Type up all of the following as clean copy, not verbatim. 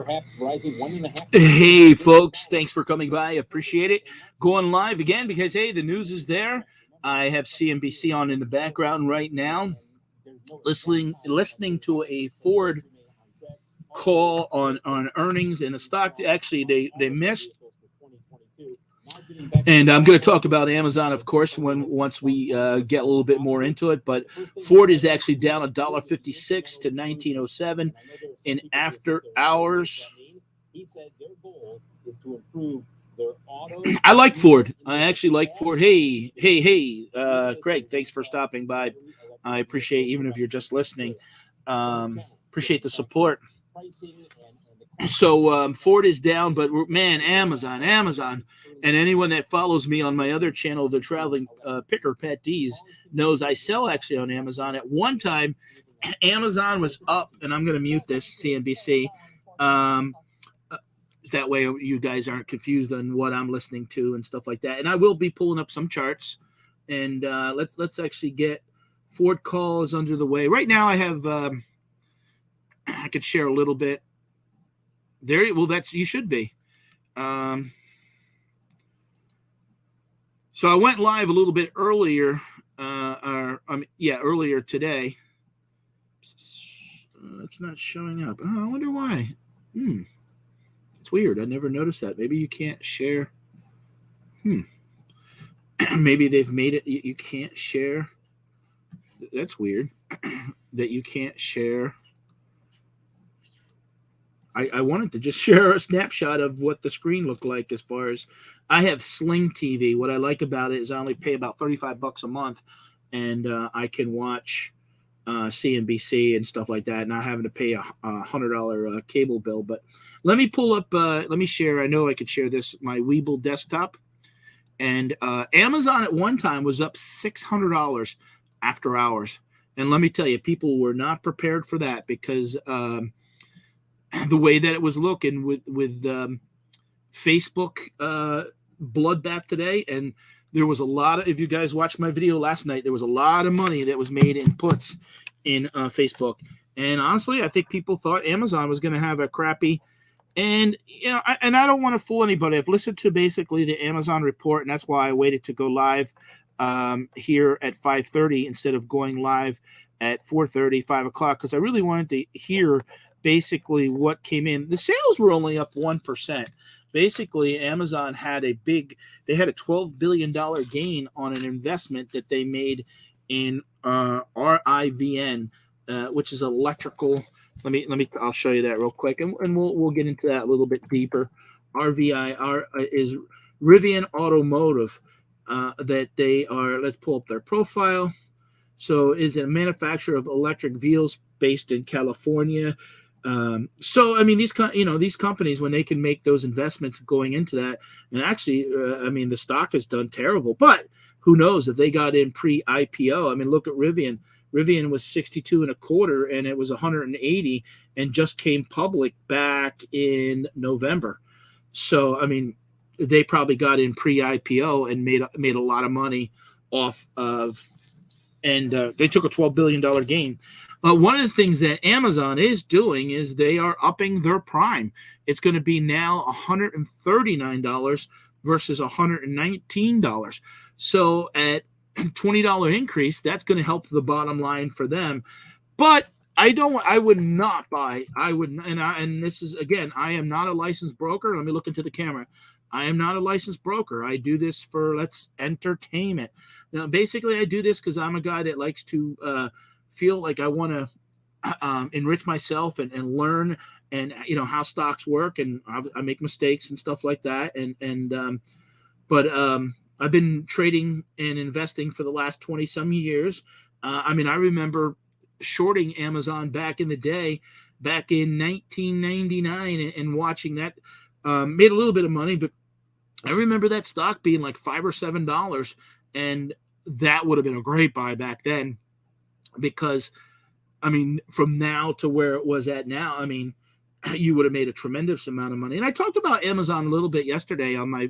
perhaps rising 1.5%. Hey, folks, thanks for coming by. Appreciate it. Going live again because, hey, the news is there. I have CNBC on in the background right now, listening to a Ford call on earnings and a stock. Actually, they missed. And I'm going to talk about Amazon, of course, once we get a little bit more into it. But Ford is actually down $1.56 to 1907 in after hours. He said their goal is to improve their auto. I like Ford. I actually like Ford. Hey, Craig, thanks for stopping by. I appreciate, even if you're just listening, appreciate the support. So Ford is down, but man, Amazon, and anyone that follows me on my other channel, the Traveling Picker Pat D's, knows I sell actually on Amazon. At one time, Amazon was up, and I'm going to mute this CNBC. That way you guys aren't confused on what I'm listening to and stuff like that. And I will be pulling up some charts, and let's actually get Ford calls under the way. Right now I have I could share a little bit there. Well, that's, you should be. So I went live a little bit earlier, earlier today. It's not showing up. Oh, I wonder why. It's weird. I never noticed that. Maybe you can't share. Maybe they've made it you can't share. That's weird that you can't share. I wanted to just share a snapshot of what the screen looked like. As far as, I have Sling TV. What I like about it is I only pay about $35 a month, and I can watch CNBC and stuff like that, not having to pay a $100 cable bill. But let me pull up, let me share. I know I could share this, my WEBULL desktop. And Amazon at one time was up $600 after hours. And let me tell you, people were not prepared for that, because the way that it was looking with Facebook bloodbath today. And there was a lot of, if you guys watched my video last night, there was a lot of money that was made in puts in Facebook. And honestly, I think people thought Amazon was going to have a crappy, and I don't want to fool anybody. I've listened to basically the Amazon report, and that's why I waited to go live here at 5:30 instead of going live at 4:30, 5 o'clock, because I really wanted to hear basically what came in. The sales were only up 1%. Basically, Amazon had they had a $12 billion gain on an investment that they made in RIVN, which is electrical. I'll show you that real quick, and we'll get into that a little bit deeper. RVIR is Rivian Automotive, that they are. Let's pull up their profile. So, is a manufacturer of electric vehicles based in California. So, I mean, these companies, when they can make those investments going into that, and actually, the stock has done terrible, but who knows if they got in pre-IPO. I mean, look at Rivian. Rivian was 62.25, and it was 180, and just came public back in November. So, I mean, they probably got in pre-IPO and made a lot of money off of, and they took a $12 billion gain. One of the things that Amazon is doing is they are upping their Prime. It's going to be now $139 versus $119. So at $20 increase, that's going to help the bottom line for them. But I would not buy. And this is, again, I am not a licensed broker. Let me look into the camera. I am not a licensed broker. I do this for entertainment. Now, basically, I do this because I'm a guy that likes to feel like I want to enrich myself and learn, and how stocks work, and I make mistakes and stuff like that. But I've been trading and investing for the last 20 some years. I remember shorting Amazon back in the day, back in 1999, and watching that. Made a little bit of money, but I remember that stock being like $5 or $7, and that would have been a great buy back then, because from now to where it was at now, you would have made a tremendous amount of money. And I talked about Amazon a little bit yesterday on my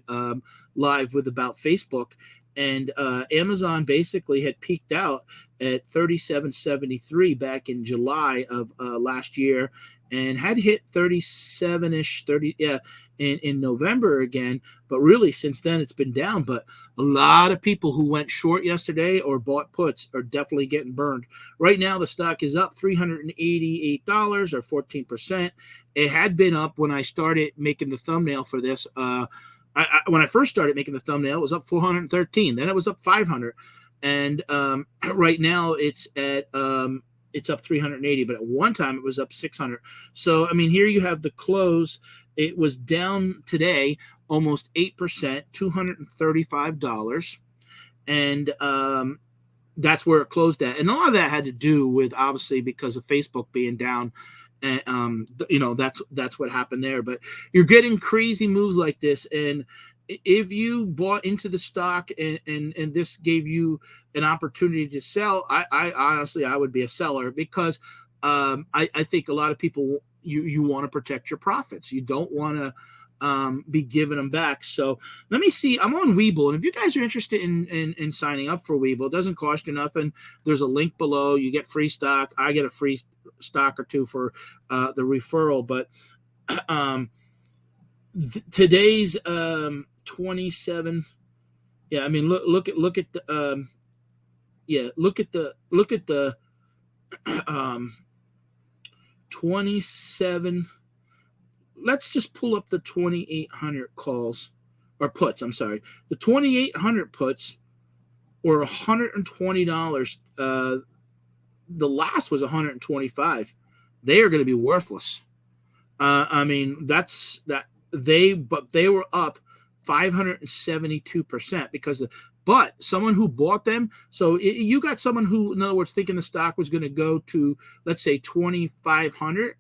live about Facebook, and Amazon basically had peaked out at $37.73 back in July of last year, and had hit 37-ish, 30, yeah, in November again. But really, since then, it's been down. But a lot of people who went short yesterday or bought puts are definitely getting burned. Right now, the stock is up $388 or 14%. It had been up when I started making the thumbnail for this. When I first started making the thumbnail, it was up 413. Then it was up 500. And right now, it's up 380, but at one time it was up 600. So, I mean, here you have the close. It was down today almost 8%, $235. And that's where it closed at. And a lot of that had to do with, obviously, because of Facebook being down. And, that's what happened there. But you're getting crazy moves like this. And if you bought into the stock and this gave you an opportunity to sell, I honestly, I would be a seller, because I think a lot of people, you want to protect your profits. You don't want to be giving them back. So let me see. I'm on WEBULL, and if you guys are interested in signing up for WEBULL, it doesn't cost you nothing. There's a link below. You get free stock. I get a free stock or two for the referral. But today's 27. Yeah, I mean, look at the look at the 27. Let's just pull up the 2,800 calls or puts. I'm sorry, the 2,800 puts were $120. The last was $125. They are going to be worthless. I mean, that's that but they were up 572% but someone who bought them. So you got someone who, in other words, thinking the stock was going to go to, let's say, 2,500,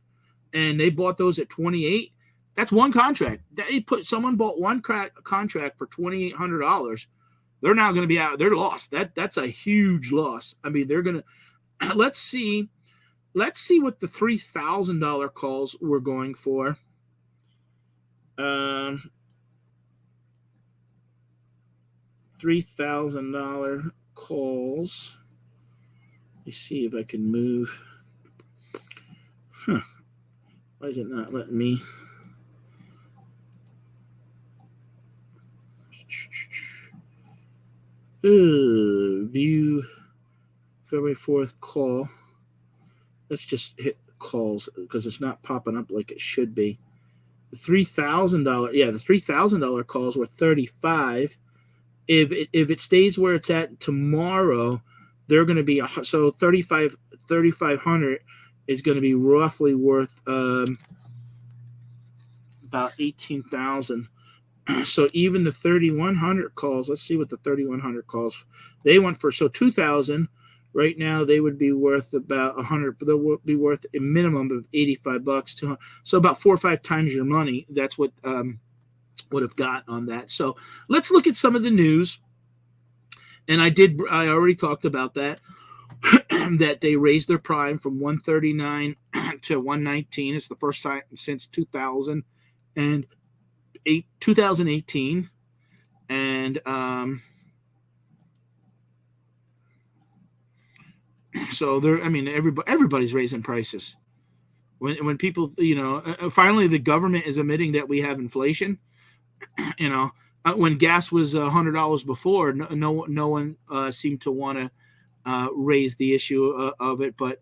and they bought those at 28. That's one contract. Someone bought one contract for $2,800. They're now going to be out. They're lost. That's a huge loss. I mean, they're going to. Let's see what the $3,000 calls were going for. $3,000 calls. Let me see if I can move. Why is it not letting me? View February 4th call. Let's just hit calls because it's not popping up like it should be. The $3,000, the $3,000 calls were 35. If it stays where it's at tomorrow, they're going to be 3,500 is going to be roughly worth about 18,000. So even the 3,100 calls, let's see what the 3,100 calls they went for. So 2,000 right now, they would be worth about 100, but they would be worth a minimum of $85. So about 4 or 5 times your money. That's what would have got on that. So let's look at some of the news. And I already talked about that, that they raised their prime from 139 to 119. It's the first time since 2018. And so everybody's raising prices. When people, finally the government is admitting that we have inflation. When gas was $100 before, no one seemed to want to raise the issue of it. But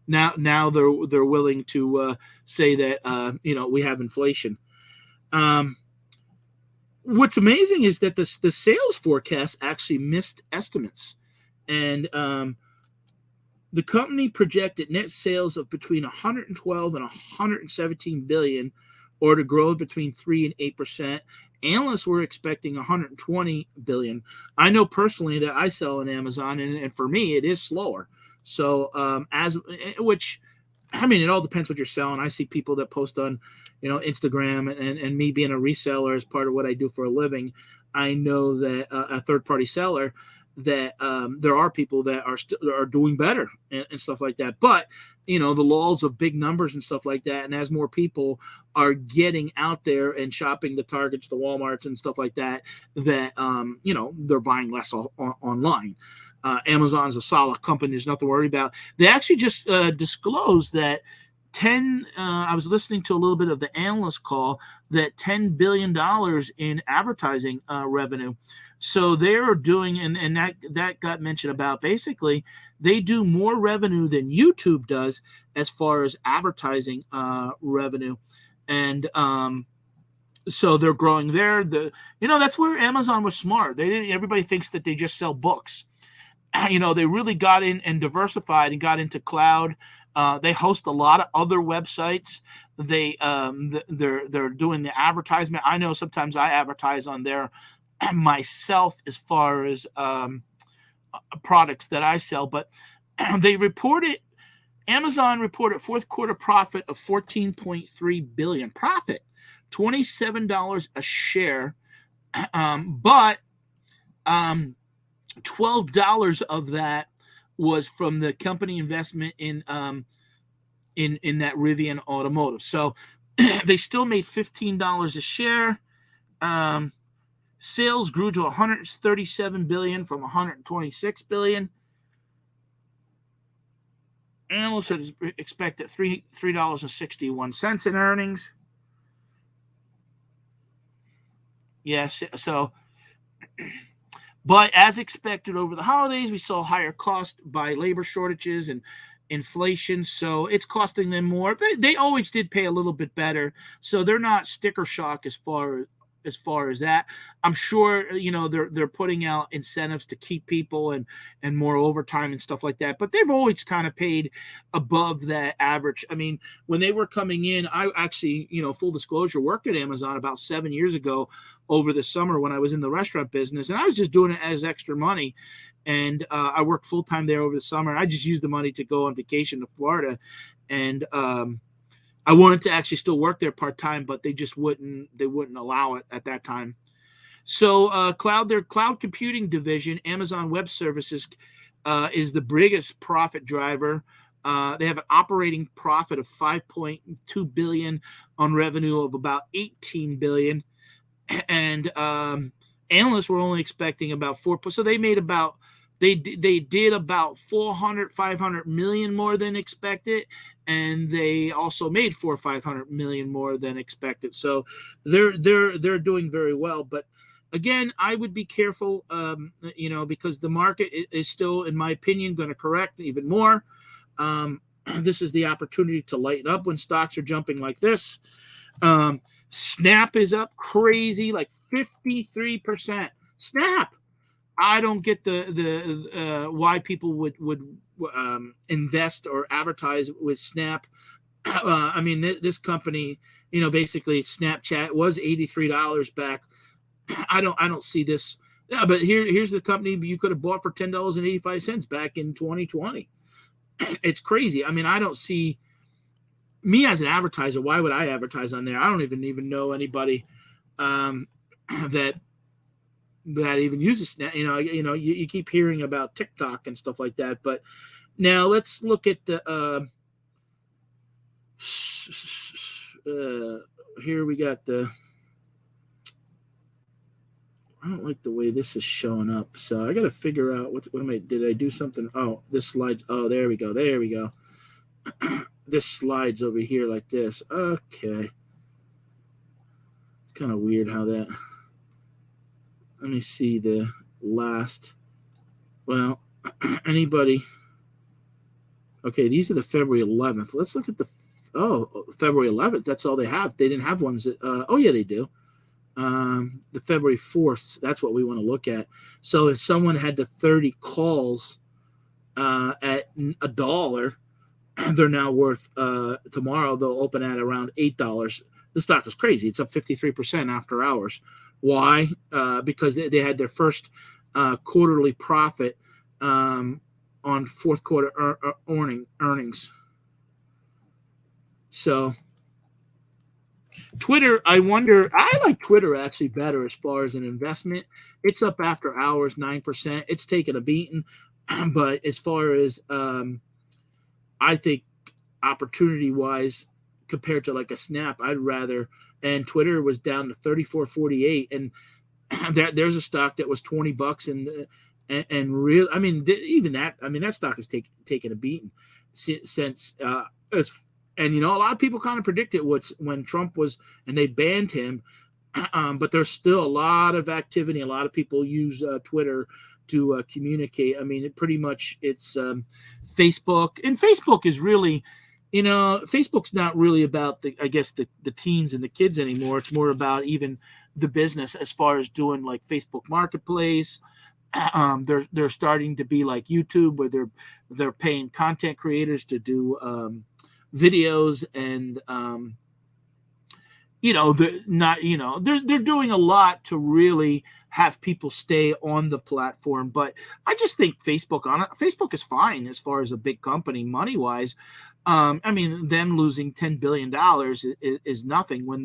now they're willing to say that we have inflation. What's amazing is that the sales forecast actually missed estimates, and the company projected net sales of between 112 and 117 billion, or to grow between 3 and 8%. Analysts were expecting 120 billion. I know personally that I sell on Amazon, and for me, it is slower. So, it all depends what you're selling. I see people that post on, Instagram, and me being a reseller as part of what I do for a living. I know that a third-party seller, that there are people that are doing better and stuff like that. But the laws of big numbers and stuff like that, and as more people are getting out there and shopping the Targets, the Walmarts, and stuff like that, that they're buying less online. Amazon's a solid company. There's nothing to worry about. They actually just disclosed that I was listening to a little bit of the analyst call that $10 billion in advertising revenue. So they're doing, and that got mentioned about, basically they do more revenue than YouTube does as far as advertising revenue. And so they're growing there. That's where Amazon was smart. Everybody thinks that they just sell books. They really got in and diversified and got into cloud. They host a lot of other websites. They're doing the advertisement. I know sometimes I advertise on there myself as far as products that I sell, but Amazon reported fourth quarter profit of $14.3 billion. Profit, $27 a share, but $12 of that was from the company investment in that Rivian Automotive. So they still made $15 a share. Sales grew to $137 billion from $126 billion. Analysts expect at $3.61 in earnings. Yes, so, but as expected over the holidays, we saw higher cost by labor shortages and inflation, so it's costing them more. They always did pay a little bit better, so they're not sticker shock as far as that. I'm sure they're putting out incentives to keep people and more overtime and stuff like that, but they've always kind of paid above that average. I mean, when they were coming in, I actually, full disclosure, worked at Amazon about 7 years ago over the summer when I was in the restaurant business, and I was just doing it as extra money. And I worked full-time there over the summer. I just used the money to go on vacation to Florida. And I wanted to actually still work there part-time, but they wouldn't allow it at that time. So their cloud computing division, Amazon Web Services, is the biggest profit driver. They have an operating profit of $5.2 billion on revenue of about $18 billion. And analysts were only expecting about 4%. So they made about, they did about 500 million more than expected, and they also made 500 million more than expected. So they're doing very well. But again, I would be careful, because the market is still, in my opinion, going to correct even more. This is the opportunity to lighten up when stocks are jumping like this. Snap is up crazy, like 53%. Snap. I don't get the why people would invest or advertise with Snap. I mean, this company, basically Snapchat was $83 back. I don't see this. Yeah, but here's the company you could have bought for $10.85 back in 2020. It's crazy. I mean, I don't see. Me as an advertiser, why would I advertise on there? I don't even know anybody that even uses Snap. You keep hearing about TikTok and stuff like that. But now let's look at the here we got the. I don't like the way this is showing up, so I got to figure out what did I do something? Oh, this slides. Oh, there we go. This slides over here like this. Okay. It's kind of weird how that. Let me see the last. Well, anybody. Okay, these are the February 11th. Let's look at the. February 11th. That's all they have. They didn't have ones that. Oh, yeah, they do. The February 4th. That's what we want to look at. So if someone had the 30 calls at $1, they're now worth, tomorrow they'll open at around $8. The stock is crazy. It's up 53% after hours. Why? Because they had their first quarterly profit on fourth quarter earnings. So Twitter, I like Twitter actually better as far as an investment. It's up after hours, 9%. It's taken a beating. But as far as I think opportunity-wise, compared to like a Snap, I'd rather. And Twitter was down to 34.48, and there's a stock that was $20, and real. I mean, even that. I mean, that stock has taken a beating since And a lot of people kind of predicted when Trump was and they banned him. But there's still a lot of activity. A lot of people use Twitter to communicate. I mean, it's Facebook, and Facebook is really, Facebook's not really about the teens and the kids anymore. It's more about even the business as far as doing like Facebook Marketplace. They're starting to be like YouTube, where they're paying content creators to do videos, and they're doing a lot to really have people stay on the platform. But I just think Facebook is fine as far as a big company money wise. I mean, them losing $10 billion is nothing when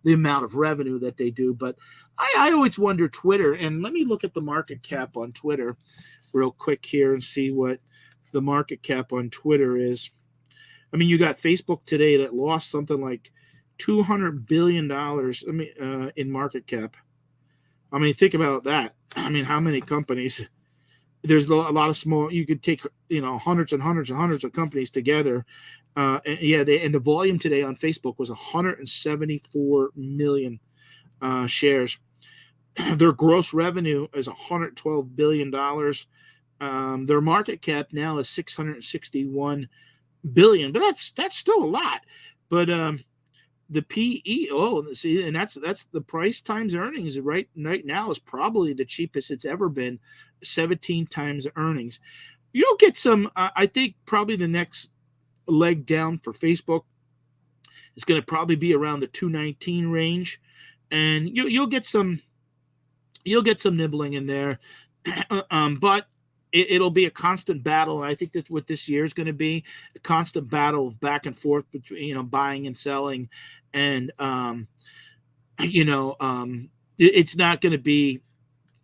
the amount of revenue that they do. But I always wonder Twitter, and let me look at the market cap on Twitter real quick here and see what the market cap on Twitter is. I mean, you got Facebook today that lost something like $200 billion in market cap. I mean, think about that. I mean, how many companies? There's a lot of small. You could take hundreds and hundreds and hundreds of companies together. And the volume today on Facebook was 174 million shares. Their gross revenue is $112 billion. Their market cap now is 661 billion, but that's still a lot. But the PE, and that's the price times earnings right now is probably the cheapest it's ever been, 17 times earnings. You'll get some, I think probably the next leg down for Facebook is going to probably be around the 219 range, and you'll get some nibbling in there, but it'll be a constant battle. And I think that's what this year is going to be, a constant battle of back and forth between buying and selling, and it's not going to be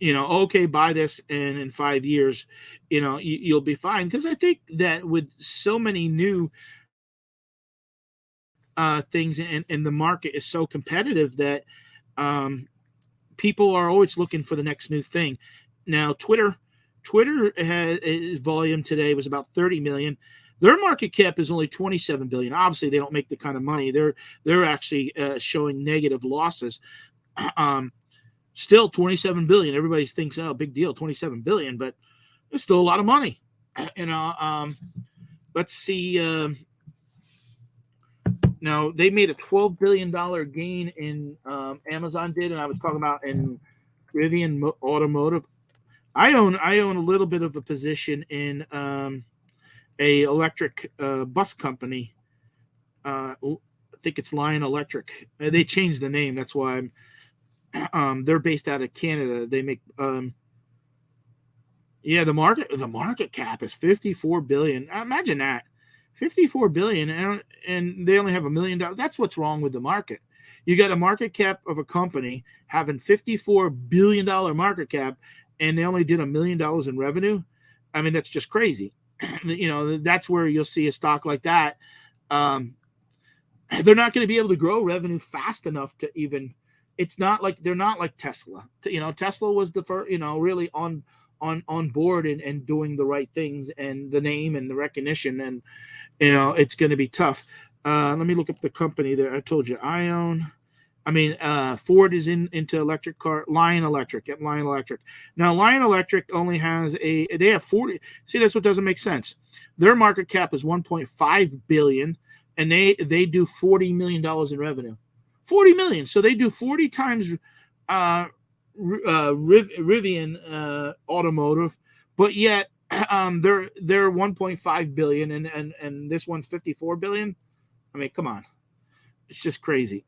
okay, buy this and in 5 years you'll be fine, because I think that with so many new things and the market is so competitive that people are always looking for the next new thing. Now Twitter has volume today was about 30 million. Their market cap is only 27 billion. Obviously, they don't make the kind of money. They're actually showing negative losses. Still 27 billion. Everybody thinks, oh, big deal, 27 billion, but it's still a lot of money. Let's see. Now they made a $12 billion gain in Amazon did, and I was talking about in Rivian Automotive. I own a little bit of a position in a electric bus company. I think it's Lion Electric. They changed the name. That's why they're based out of Canada. They make the market cap is 54 billion. Imagine that. 54 billion, and they only have $1 million. That's what's wrong with the market. You got a market cap of a company having $54 billion market cap, and they only did $1 million in revenue. I mean, that's just crazy. That's where you'll see a stock like that. They're not going to be able to grow revenue fast enough to even. It's not like they're not like Tesla. Tesla was the first, really on board and doing the right things, and the name and the recognition, and it's going to be tough. Let me look up the company there. I told you I own. Ford is into electric car. Lion Electric. Yep, Lion Electric. Now, Lion Electric only has they have 40. See, that's what doesn't make sense. Their market cap is 1.5 billion, and they do $40 million in revenue. 40 million. So they do 40 times Rivian Automotive, but yet they're 1.5 billion, and this one's 54 billion. I mean, come on. It's just crazy.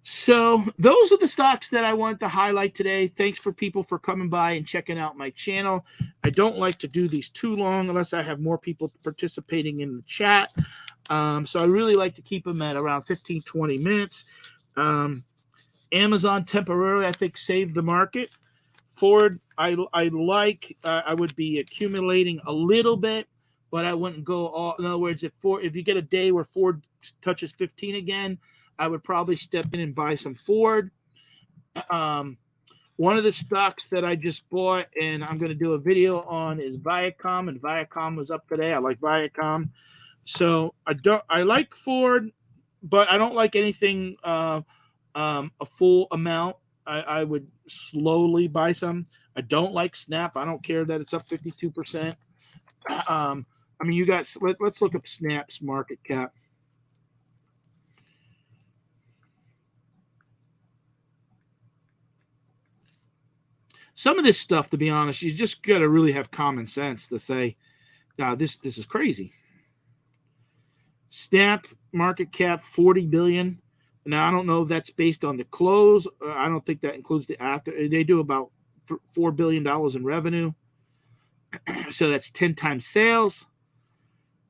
So those are the stocks that I wanted to highlight today. Thanks for people for coming by and checking out my channel. I don't like to do these too long unless I have more people participating in the chat. So I really like to keep them at around 15, 20 minutes. Amazon temporarily, I think, saved the market. Ford, I would be accumulating a little bit, but I wouldn't go all. In other words, if you get a day where Ford touches 15 again, I would probably step in and buy some Ford. One of the stocks that I just bought and I'm going to do a video on is Viacom, and Viacom was up today. I like Viacom. So I like Ford, but I don't like anything a full amount. I would slowly buy some. I don't like Snap. I don't care that it's up 52%. I mean, you got, let's look up Snap's market cap. Some of this stuff, to be honest, you just got to really have common sense to say, this is crazy. Snap market cap 40 billion. Now I don't know if that's based on the close. I don't think that includes the after. They do about $4 billion in revenue, so that's 10 times sales.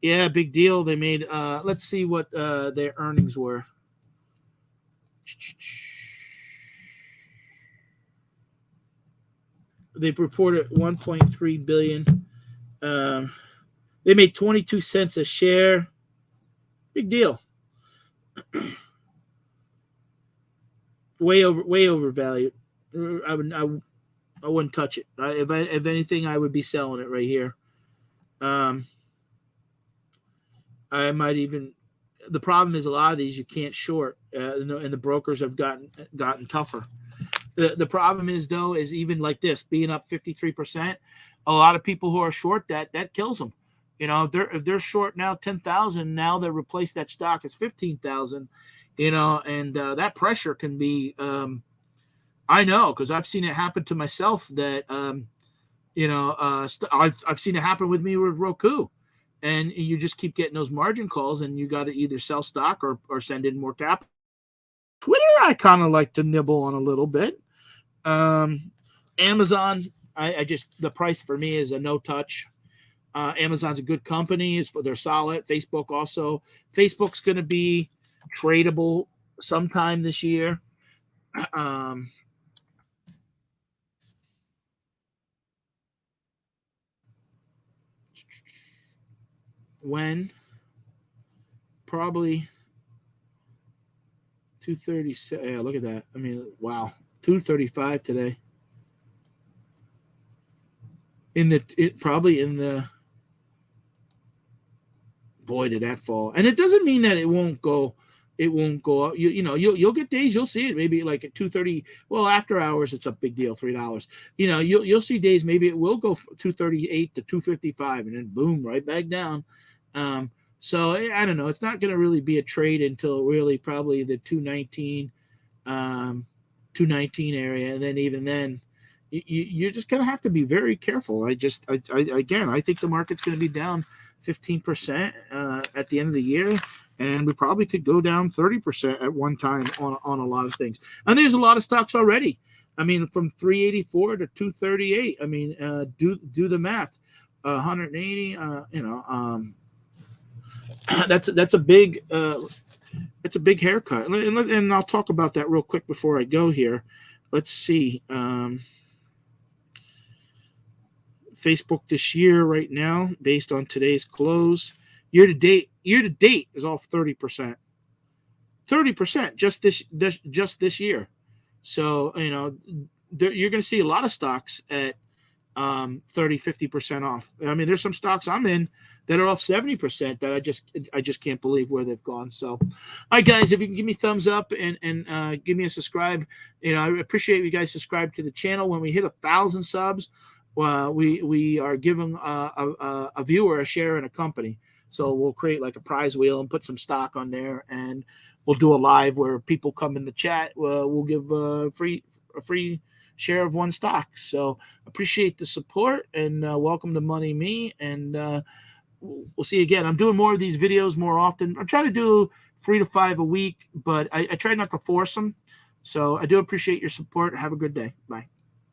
Yeah, big deal. They made. Let's see what their earnings were. They reported 1.3 billion. They made 22 cents a share. Big deal. way overvalued. I wouldn't touch it. If anything, I would be selling it right here. I might even. The problem is a lot of these you can't short, and the brokers have gotten tougher. The problem is though is even like this being up 53%. A lot of people who are short that kills them. You know, if they're short now 10,000, now they replace that stock as 15,000. You know, and that pressure can be. I know because I've seen it happen to myself. That I've seen it happen with me with Roku, and you just keep getting those margin calls, and you got to either sell stock or send in more capital. Twitter, I kind of like to nibble on a little bit. Amazon, I just the price for me is a no touch. Amazon's a good company. They're solid. Facebook also. Facebook's going to be tradable sometime this year. When probably 2:30. Yeah, look at that. I mean, wow, 2:35 today. Probably in the. Boy, did that fall! And it doesn't mean that it won't go. It won't go up. You'll get days you'll see it maybe like at 2:30. Well, after hours it's a big deal, $3. You'll see days maybe it will go 238 to 255 and then boom right back down. So I don't know. It's not going to really be a trade until really probably the 219 area, and then even then you're just going to have to be very careful. I think the market's going to be down 15% at the end of the year, and we probably could go down 30% at one time on a lot of things. And there's a lot of stocks already. I mean, from 384 to 238. I mean, do the math. 180. That's a big haircut, and I'll talk about that real quick before I go here. Let's see. Facebook this year right now, based on today's close, year to date is off 30%. 30% just this year. So you're going to see a lot of stocks at 30-50% off. I mean, there's some stocks I'm in that are off 70% that I just can't believe where they've gone. So, all right, guys, if you can give me a thumbs up and give me a subscribe, I appreciate you guys subscribe to the channel. When we hit 1,000 subs, we are giving a viewer a share in a company. So we'll create like a prize wheel and put some stock on there, and we'll do a live where people come in the chat. We'll give a free share of one stock. So appreciate the support, and welcome to Money Me. And we'll see you again. I'm doing more of these videos more often. I'm trying to do 3 to 5 a week, but I try not to force them. So I do appreciate your support. Have a good day. Bye.